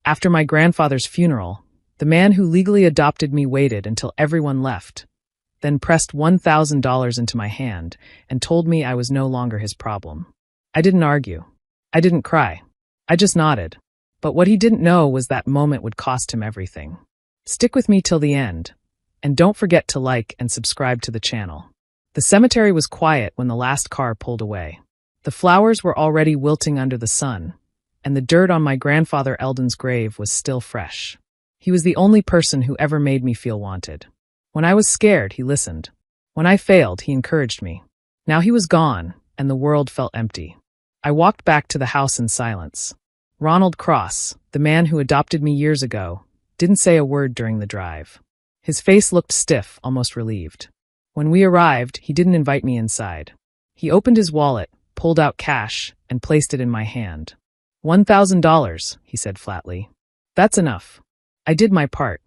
After my grandfather's funeral, the man who legally adopted me waited until everyone left, then pressed $1,000 into my hand and told me I was no longer his problem. I didn't argue. I didn't cry. I just nodded. But what he didn't know was that moment would cost him everything. Stick with me till the end, and don't forget to like and subscribe to the channel. The cemetery was quiet when the last car pulled away. The flowers were already wilting under the sun, and the dirt on my grandfather Eldon's grave was still fresh. He was the only person who ever made me feel wanted. When I was scared, he listened. When I failed, he encouraged me. Now he was gone, and the world felt empty. I walked back to the house in silence. Ronald Cross, the man who adopted me years ago, didn't say a word during the drive. His face looked stiff, almost relieved. When we arrived, he didn't invite me inside. He opened his wallet, pulled out cash, and placed it in my hand. $1,000, he said flatly. That's enough. I did my part.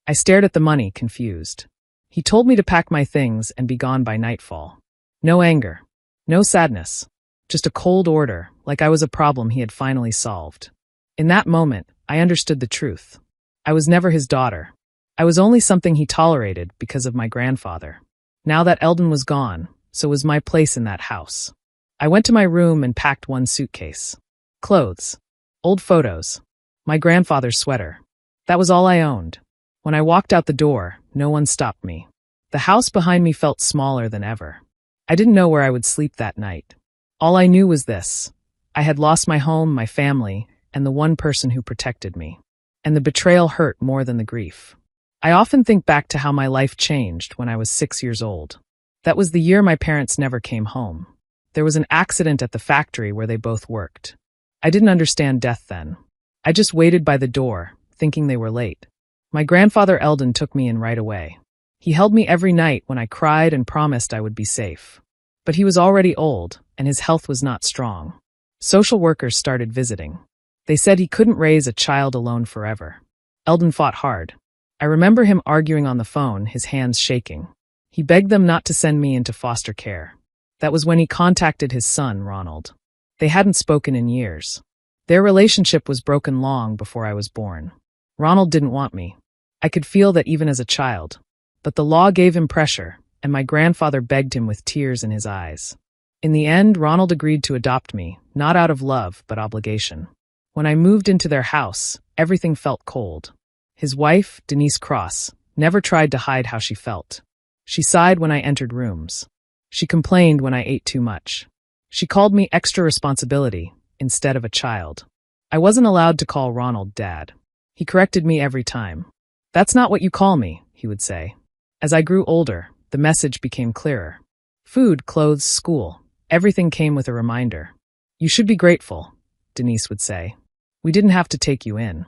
I stared at the money, confused. He told me to pack my things and be gone by nightfall. No anger. No sadness. Just a cold order, like I was a problem he had finally solved. In that moment, I understood the truth. I was never his daughter. I was only something he tolerated because of my grandfather. Now that Eldon was gone, so was my place in that house. I went to my room and packed one suitcase. Clothes. Old photos. My grandfather's sweater. That was all I owned. When I walked out the door, no one stopped me. The house behind me felt smaller than ever. I didn't know where I would sleep that night. All I knew was this. I had lost my home, my family, and the one person who protected me. And the betrayal hurt more than the grief. I often think back to how my life changed when I was 6 years old. That was the year my parents never came home. There was an accident at the factory where they both worked. I didn't understand death then. I just waited by the door, thinking they were late. My grandfather Eldon took me in right away. He held me every night when I cried and promised I would be safe. But he was already old, and his health was not strong. Social workers started visiting. They said he couldn't raise a child alone forever. Eldon fought hard. I remember him arguing on the phone, his hands shaking. He begged them not to send me into foster care. That was when he contacted his son, Ronald. They hadn't spoken in years. Their relationship was broken long before I was born. Ronald didn't want me. I could feel that even as a child. But the law gave him pressure, and my grandfather begged him with tears in his eyes. In the end, Ronald agreed to adopt me, not out of love, but obligation. When I moved into their house, everything felt cold. His wife, Denise Cross, never tried to hide how she felt. She sighed when I entered rooms. She complained when I ate too much. She called me extra responsibility instead of a child. I wasn't allowed to call Ronald Dad. He corrected me every time. That's not what you call me, he would say. As I grew older, the message became clearer. Food, clothes, school, everything came with a reminder. You should be grateful, Denise would say. We didn't have to take you in.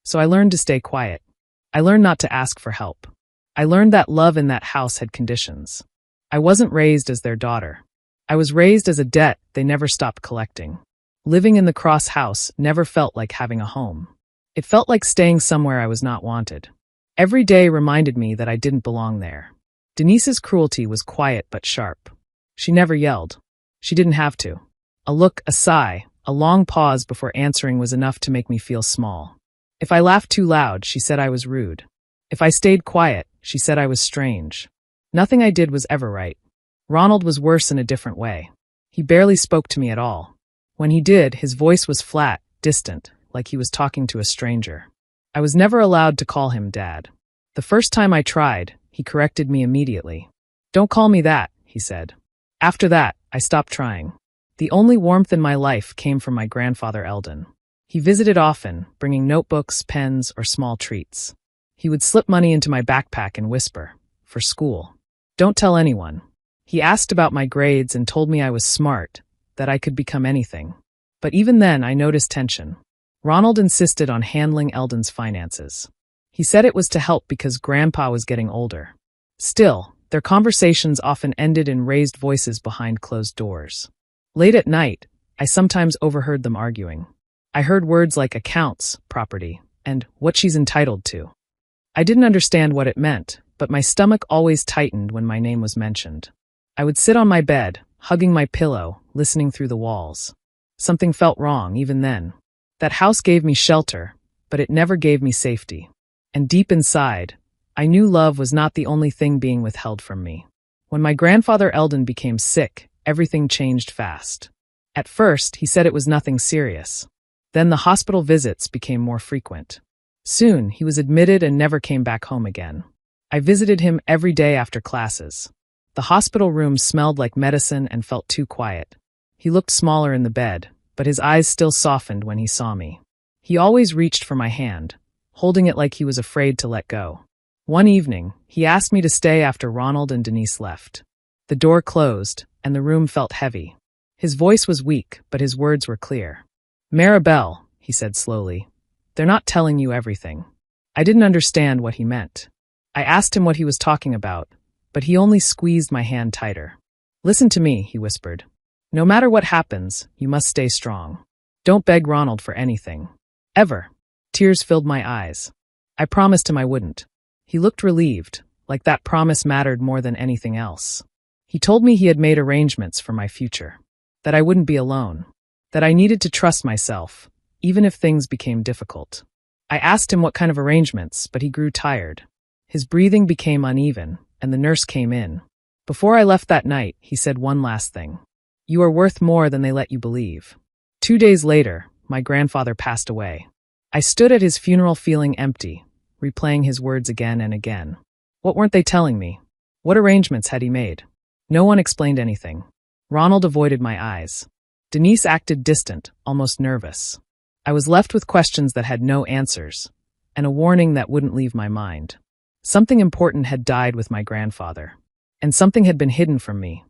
So I learned to stay quiet. I learned not to ask for help. I learned that love in that house had conditions. I wasn't raised as their daughter. I was raised as a debt they never stopped collecting. Living in the Cross house never felt like having a home. It felt like staying somewhere I was not wanted. Every day reminded me that I didn't belong there. Denise's cruelty was quiet but sharp. She never yelled. She didn't have to. A look, a sigh, a long pause before answering was enough to make me feel small. If I laughed too loud, she said I was rude. If I stayed quiet, she said I was strange. Nothing I did was ever right. Ronald was worse in a different way. He barely spoke to me at all. When he did, his voice was flat, distant, like he was talking to a stranger. I was never allowed to call him Dad. The first time I tried, he corrected me immediately. Don't call me that, he said. After that, I stopped trying. The only warmth in my life came from my grandfather Eldon. He visited often, bringing notebooks, pens, or small treats. He would slip money into my backpack and whisper, "For school. Don't tell anyone." He asked about my grades and told me I was smart, that I could become anything. But even then, I noticed tension. Ronald insisted on handling Eldon's finances. He said it was to help because Grandpa was getting older. Still, their conversations often ended in raised voices behind closed doors. Late at night, I sometimes overheard them arguing. I heard words like accounts, property, and what she's entitled to. I didn't understand what it meant, but my stomach always tightened when my name was mentioned. I would sit on my bed, hugging my pillow, listening through the walls. Something felt wrong even then. That house gave me shelter, but it never gave me safety. And deep inside, I knew love was not the only thing being withheld from me. When my grandfather Eldon became sick, everything changed fast. At first, he said it was nothing serious. Then the hospital visits became more frequent. Soon, he was admitted and never came back home again. I visited him every day after classes. The hospital room smelled like medicine and felt too quiet. He looked smaller in the bed, but his eyes still softened when he saw me. He always reached for my hand, holding it like he was afraid to let go. One evening, he asked me to stay after Ronald and Denise left. The door closed, and the room felt heavy. His voice was weak, but his words were clear. "Maribel," he said slowly, "they're not telling you everything." I didn't understand what he meant. I asked him what he was talking about, but he only squeezed my hand tighter. "Listen to me," he whispered. "No matter what happens, you must stay strong. Don't beg Ronald for anything. Ever." Tears filled my eyes. I promised him I wouldn't. He looked relieved, like that promise mattered more than anything else. He told me he had made arrangements for my future, that I wouldn't be alone, that I needed to trust myself, even if things became difficult. I asked him what kind of arrangements, but he grew tired. His breathing became uneven, and the nurse came in. Before I left that night, he said one last thing. "You are worth more than they let you believe." 2 days later, my grandfather passed away. I stood at his funeral feeling empty, replaying his words again and again. What weren't they telling me? What arrangements had he made? No one explained anything. Ronald avoided my eyes. Denise acted distant, almost nervous. I was left with questions that had no answers, and a warning that wouldn't leave my mind. Something important had died with my grandfather, and something had been hidden from me.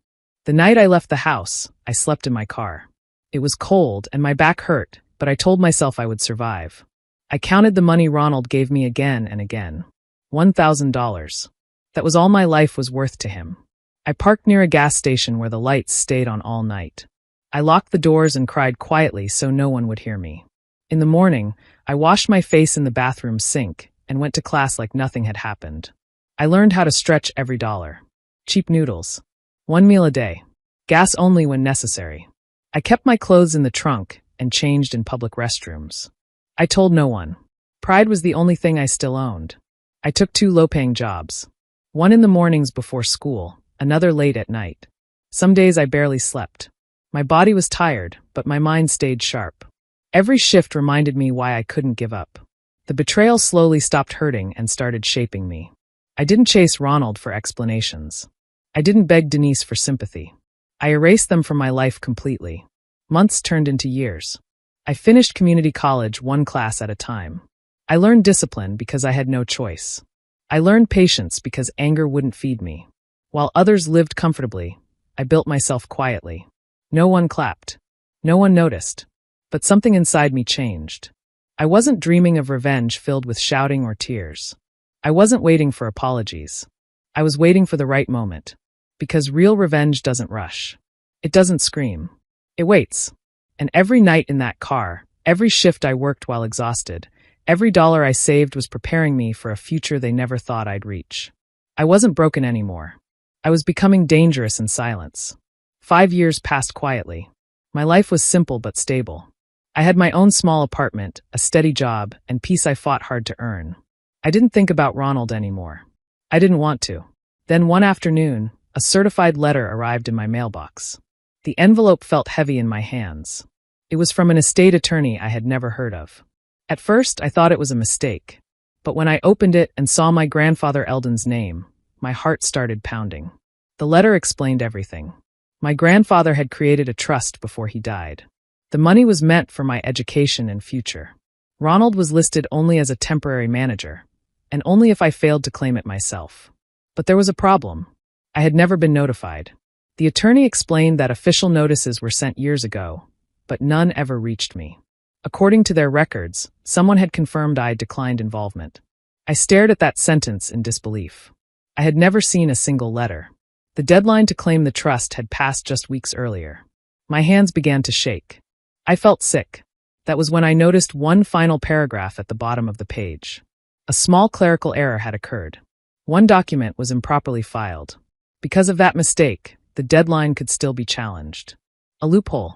The night I left the house, I slept in my car. It was cold and my back hurt, but I told myself I would survive. I counted the money Ronald gave me again and again. $1,000. That was all my life was worth to him. I parked near a gas station where the lights stayed on all night. I locked the doors and cried quietly so no one would hear me. In the morning, I washed my face in the bathroom sink and went to class like nothing had happened. I learned how to stretch every dollar. Cheap noodles. 1 meal a day. Gas only when necessary. I kept my clothes in the trunk and changed in public restrooms. I told no one. Pride was the only thing I still owned. I took 2 low-paying jobs. One in the mornings before school, another late at night. Some days I barely slept. My body was tired, but my mind stayed sharp. Every shift reminded me why I couldn't give up. The betrayal slowly stopped hurting and started shaping me. I didn't chase Ronald for explanations. I didn't beg Denise for sympathy. I erased them from my life completely. Months turned into years. I finished community college 1 class at a time. I learned discipline because I had no choice. I learned patience because anger wouldn't feed me. While others lived comfortably, I built myself quietly. No one clapped. No one noticed. But something inside me changed. I wasn't dreaming of revenge filled with shouting or tears. I wasn't waiting for apologies. I was waiting for the right moment. Because real revenge doesn't rush. It doesn't scream. It waits. And every night in that car, every shift I worked while exhausted, every dollar I saved was preparing me for a future they never thought I'd reach. I wasn't broken anymore. I was becoming dangerous in silence. 5 years passed quietly. My life was simple but stable. I had my own small apartment, a steady job, and peace I fought hard to earn. I didn't think about Ronald anymore. I didn't want to. Then one afternoon, a certified letter arrived in my mailbox. The envelope felt heavy in my hands. It was from an estate attorney I had never heard of. At first, I thought it was a mistake. But when I opened it and saw my grandfather Eldon's name, my heart started pounding. The letter explained everything. My grandfather had created a trust before he died. The money was meant for my education and future. Ronald was listed only as a temporary manager, and only if I failed to claim it myself. But there was a problem. I had never been notified. The attorney explained that official notices were sent years ago, but none ever reached me. According to their records, someone had confirmed I had declined involvement. I stared at that sentence in disbelief. I had never seen a single letter. The deadline to claim the trust had passed just weeks earlier. My hands began to shake. I felt sick. That was when I noticed one final paragraph at the bottom of the page. A small clerical error had occurred. One document was improperly filed. Because of that mistake, the deadline could still be challenged. A loophole.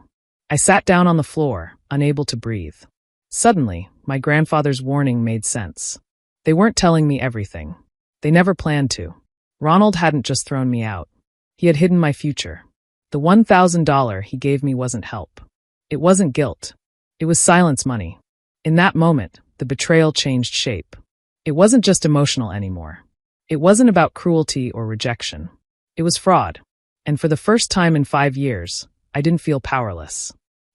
I sat down on the floor, unable to breathe. Suddenly, my grandfather's warning made sense. They weren't telling me everything. They never planned to. Ronald hadn't just thrown me out. He had hidden my future. The $1,000 he gave me wasn't help. It wasn't guilt. It was silence money. In that moment, the betrayal changed shape. It wasn't just emotional anymore. It wasn't about cruelty or rejection. It was fraud. And for the first time in 5 years, I didn't feel powerless.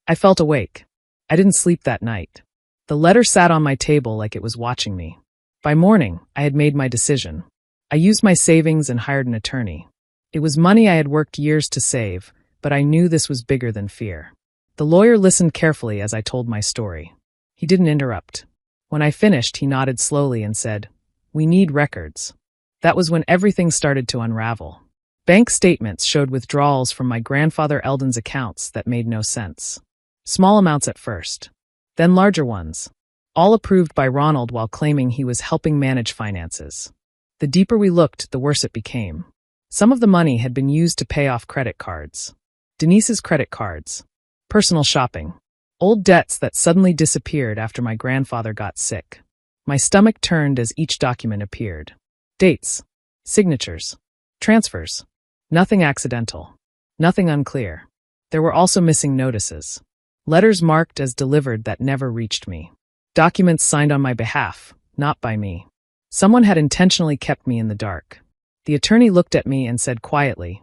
I felt awake. I didn't sleep that night. The letter sat on my table like it was watching me. By morning, I had made my decision. I used my savings and hired an attorney. It was money I had worked years to save, but I knew this was bigger than fear. The lawyer listened carefully as I told my story. He didn't interrupt. When I finished, he nodded slowly and said, "We need records." That was when everything started to unravel. Bank statements showed withdrawals from my grandfather Eldon's accounts that made no sense. Small amounts at first, then larger ones, all approved by Ronald while claiming he was helping manage finances. The deeper we looked, the worse it became. Some of the money had been used to pay off credit cards. Denise's credit cards. Personal shopping. Old debts that suddenly disappeared after my grandfather got sick. My stomach turned as each document appeared. Dates. Signatures. Transfers. Nothing accidental. Nothing unclear. There were also missing notices. Letters marked as delivered that never reached me. Documents signed on my behalf, not by me. Someone had intentionally kept me in the dark. The attorney looked at me and said quietly,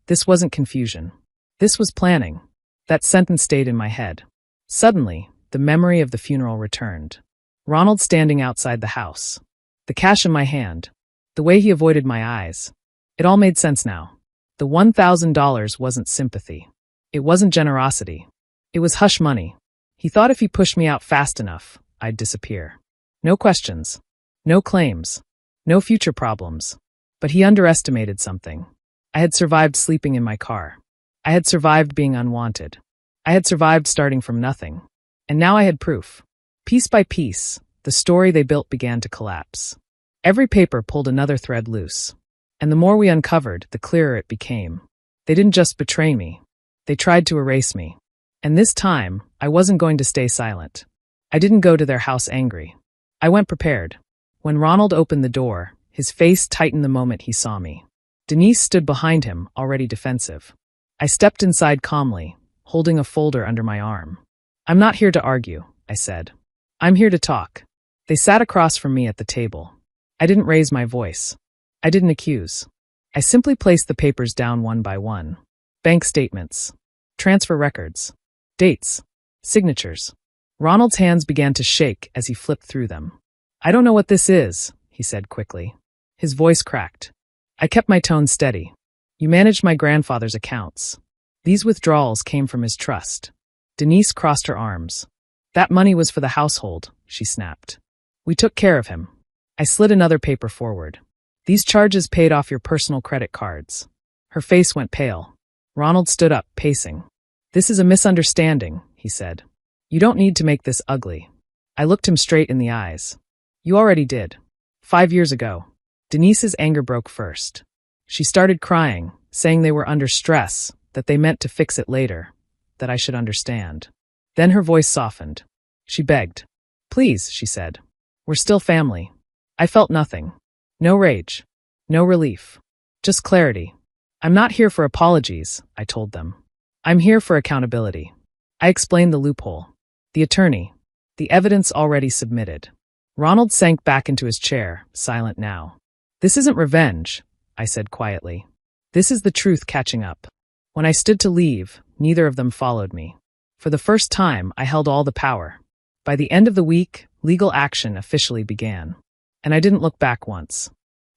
"This wasn't confusion. This was planning." That sentence stayed in my head. Suddenly, the memory of the funeral returned. Ronald standing outside the house. The cash in my hand. The way he avoided my eyes. It all made sense now. The $1,000 wasn't sympathy. It wasn't generosity. It was hush money. He thought if he pushed me out fast enough, I'd disappear. No questions. No claims. No future problems. But he underestimated something. I had survived sleeping in my car. I had survived being unwanted. I had survived starting from nothing. And now I had proof. Piece by piece, the story they built began to collapse. Every paper pulled another thread loose. And the more we uncovered, the clearer it became. They didn't just betray me. They tried to erase me. And this time, I wasn't going to stay silent. I didn't go to their house angry. I went prepared. When Ronald opened the door, his face tightened the moment he saw me. Denise stood behind him, already defensive. I stepped inside calmly, holding a folder under my arm. "I'm not here to argue," I said. "I'm here to talk." They sat across from me at the table. I didn't raise my voice. I didn't accuse. I simply placed the papers down one by one. Bank statements. Transfer records. Dates. Signatures. Ronald's hands began to shake as he flipped through them. "I don't know what this is," he said quickly. His voice cracked. I kept my tone steady. "You managed my grandfather's accounts. These withdrawals came from his trust." Denise crossed her arms. "That money was for the household," she snapped. "We took care of him." I slid another paper forward. "These charges paid off your personal credit cards." Her face went pale. Ronald stood up, pacing. "This is a misunderstanding," he said. "You don't need to make this ugly." I looked him straight in the eyes. "You already did. 5 years ago." Denise's anger broke first. She started crying, saying they were under stress, that they meant to fix it later, that I should understand. Then her voice softened. She begged. "Please," she said. "We're still family." I felt nothing. No rage. No relief. Just clarity. "I'm not here for apologies," I told them. "I'm here for accountability." I explained the loophole. The attorney. The evidence already submitted. Ronald sank back into his chair, silent now. "This isn't revenge," I said quietly. "This is the truth catching up." When I stood to leave, neither of them followed me. For the first time, I held all the power. By the end of the week, legal action officially began. And I didn't look back once.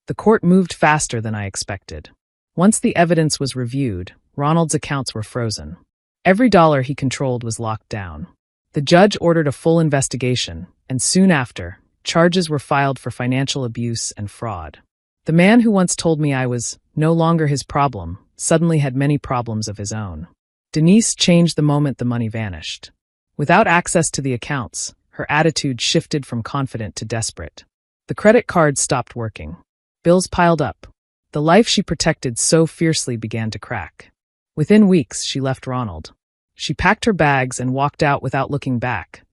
The court moved faster than I expected. Once the evidence was reviewed, Ronald's accounts were frozen. Every dollar he controlled was locked down. The judge ordered a full investigation, and soon after, charges were filed for financial abuse and fraud. The man who once told me I was no longer his problem suddenly had many problems of his own. Denise changed the moment the money vanished. Without access to the accounts, her attitude shifted from confident to desperate. The credit cards stopped working. Bills piled up. The life she protected so fiercely began to crack. Within weeks, she left Ronald. She packed her bags and walked out without looking back.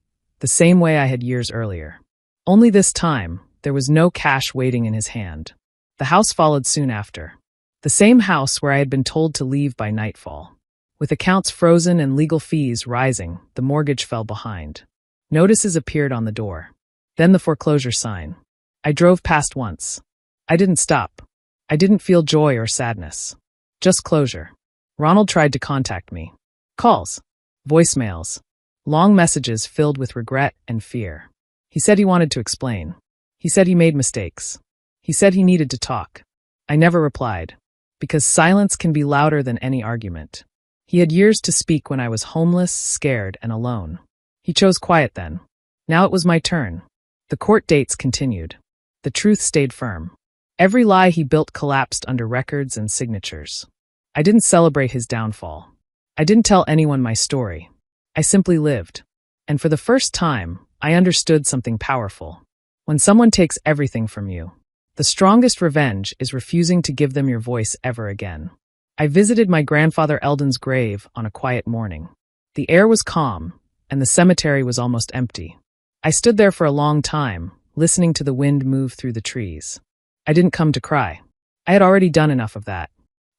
the same way I had years earlier. Only this time, there was no cash waiting in his hand. The house followed soon after. The same house where I had been told to leave by nightfall. With accounts frozen and legal fees rising, the mortgage fell behind. Notices appeared on the door. Then the foreclosure sign. I drove past once. I didn't stop. I didn't feel joy or sadness. Just closure. Ronald tried to contact me. Calls. Voicemails. Long messages filled with regret and fear. He said he wanted to explain. He said he made mistakes. He said he needed to talk. I never replied, because silence can be louder than any argument. He had years to speak when I was homeless, scared, and alone. He chose quiet then. Now it was my turn. The court dates continued. The truth stayed firm. Every lie he built collapsed under records and signatures. I didn't celebrate his downfall. I didn't tell anyone my story. I simply lived. And for the first time, I understood something powerful. When someone takes everything from you, the strongest revenge is refusing to give them your voice ever again. I visited my grandfather Eldon's grave on a quiet morning. The air was calm, and the cemetery was almost empty. I stood there for a long time, listening to the wind move through the trees. I didn't come to cry. I had already done enough of that.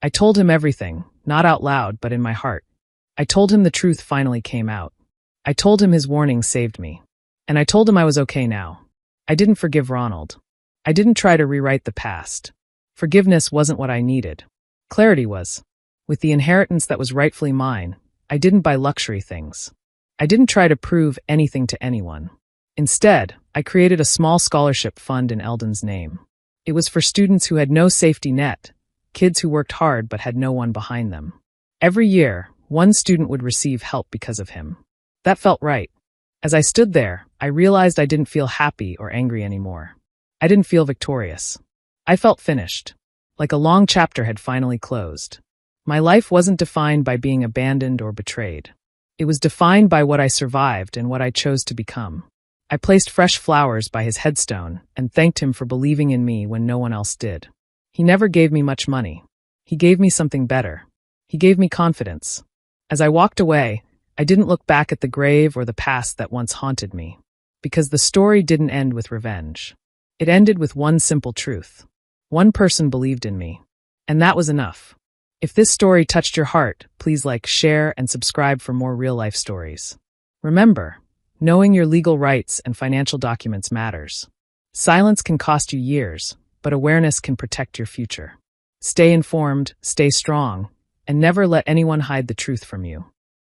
I told him everything, not out loud, but in my heart. I told him the truth finally came out. I told him his warning saved me. And I told him I was okay now. I didn't forgive Ronald. I didn't try to rewrite the past. Forgiveness wasn't what I needed. Clarity was. With the inheritance that was rightfully mine, I didn't buy luxury things. I didn't try to prove anything to anyone. Instead, I created a small scholarship fund in Eldon's name. It was for students who had no safety net, kids who worked hard but had no one behind them. Every year, one student would receive help because of him. That felt right. As I stood there, I realized I didn't feel happy or angry anymore. I didn't feel victorious. I felt finished, like a long chapter had finally closed. My life wasn't defined by being abandoned or betrayed. It was defined by what I survived and what I chose to become. I placed fresh flowers by his headstone and thanked him for believing in me when no one else did. He never gave me much money. He gave me something better. He gave me confidence. As I walked away, I didn't look back at the grave or the past that once haunted me, because the story didn't end with revenge. It ended with one simple truth. One person believed in me, and that was enough. If this story touched your heart, please like, share, and subscribe for more real-life stories. Remember, knowing your legal rights and financial documents matters. Silence can cost you years, but awareness can protect your future. Stay informed, stay strong, and never let anyone hide the truth from you.